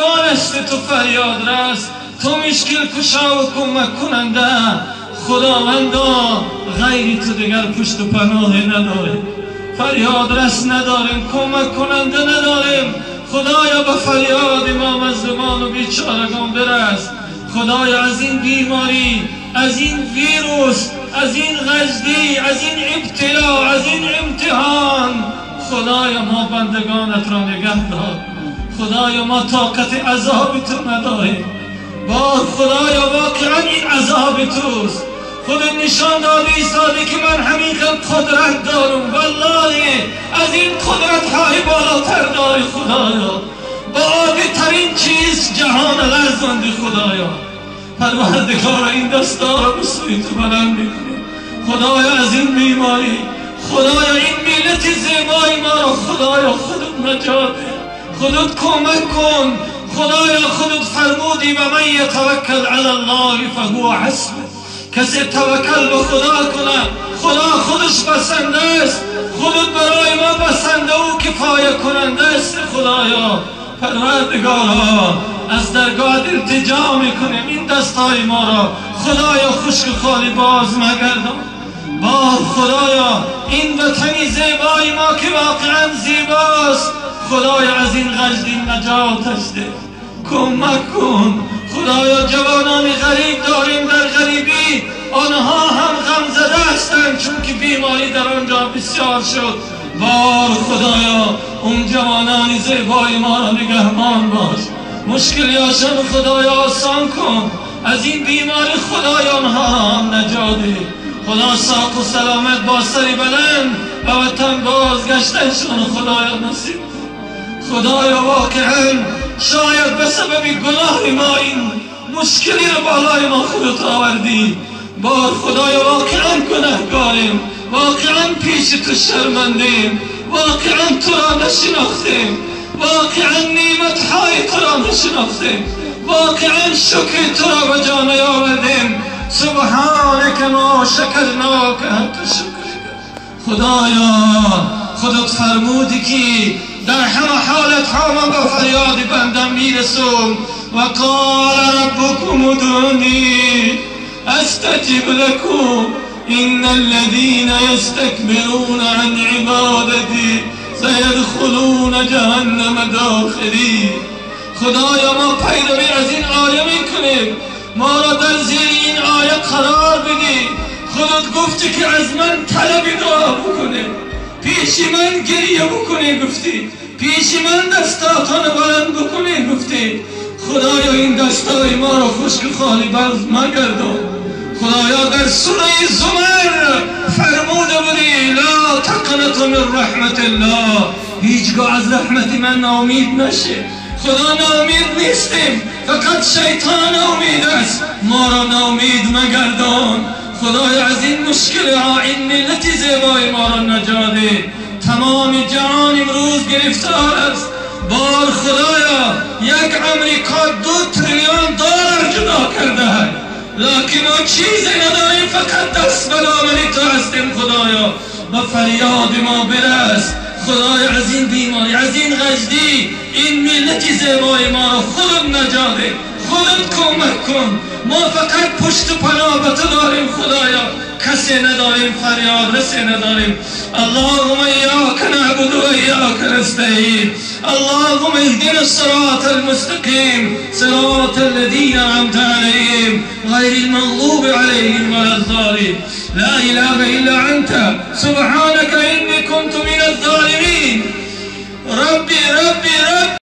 است تو فریاد رس، تو مشکل کشا و کمک کننده. خداوندا غیری تو دیگر پشت و پناهی نداریم، فریاد رس نداریم، کمک کننده نداریم. خدایا به فریاد ما مظلومان و بیچارگان برس. خدایا از این بیماری، از این ویروس، از این غزدی، از این ابتلا، از این امتحان، خدایا ما بندگانت را نگه دار. خدایا ما طاقت عذاب تو نداریم. خدایا واقعا این عذاب توست. خود نشان دادی ایستادی که من همین قدرت دارم. والله از این قدرت های بالاتر داری خدایا. با عادی ترین چیز جهان لرزاندی خدایا. پروردگار این دستا را به سوی تو بلند میکنی. خدایا از این بیماری، خدایا این ملت زیبای ما را خدایا خودت نجات ده، خودت کمک کن. خدایا خودت فرمودی و من یتوکل علی الله فهو حسبه. کسی توکل به خدا کنه خدا خودش بسنده است. خودت برای ما بسنده و کفایه کننده است. خدایا پروردگارا از درگاهت التجا میکنیم این دستای ما را خدایا خشک خالی باز مگردان. خدایا این وطنی زیبای ما که واقعا زیباست، خدایا از این غزدی نجاتش ده، کمک کن. خدایا جوانان غریب داریم در غریبی، آنها هم غم زده هستند چون که بیماری در آنجا بسیار شد. خدایا اون جوانان زیبای ما را نگهبان باش، مشکلیاشان خدایا آسان کن. از این بیماری خدایا آنها هم نجات ده. خدا ساق و سلامت با سری بلند و وطن بازگشتنشان خدایا نصیب. خدایا واقعا شاید به سبب گناه ما این مشکلی رو بالای ما خودت آوردی. خدایا واقعا گناهگاریم، واقعا پیش تو شرمندیم، واقعا تو را نشناختیم، واقعا نعمتهای تو را نشناختیم، واقعا شکر تو را به جا نیاوردیم. سبحانک ما شکرناک حتی شکرک. خدایا خودت فرمودی که در همه حالت ها من به فریاد بندم میرسم. و قال ربکم ادعونی استجب لکم ان الذین یستکبرون عن عبادتی سیدخلون جهنم داخرین. خدایا ما پیروی از این آیه میکنیم، ما را در زیر این آیه قرار بدی. خودت گفتی که از من طلب دعا بکنه، پیش من گریه بکنه گفتی، پیش من دستاتان بلند بکنه گفتی. خدایا این دستای ما را خشک خالی باز مگردان. خدایا در سوره زمر فرموده بودی لا تقنطوا من رحمت الله، هیچگاه از رحمت من ناامید نشه. خدا ناامید نیستیم، فقط شیطان ناامید است. ما را ناامید مگردان. خدایا از این مشکل ها این ملت زیبای ما را نجات ده. تمام جهان امروز گرفتار است. خدایا یک امریکا 2 تریلیون دلار جدا کرده ہے، لکن ما چیزی نداریم، فقط دست به دامن تو هستیم. خدایا به فریاد ما برس. خدایا از این بیماری، از این غزدی، این ملت زیبای ما را خودت نجات ده، خودت کمک کن. ما فقط پشت و پناه به تو داریم خدایا، کسی نداریم، فریاد رسی نداریم. اللهم ایاک نعبد و ایاک نستعین. اللهم اهدنا الصراط المستقیم صراط الذین انعمت علیهم غیر المغضوب علیهم ولا الضالین. لا اله الا انت سبحانك انی کنت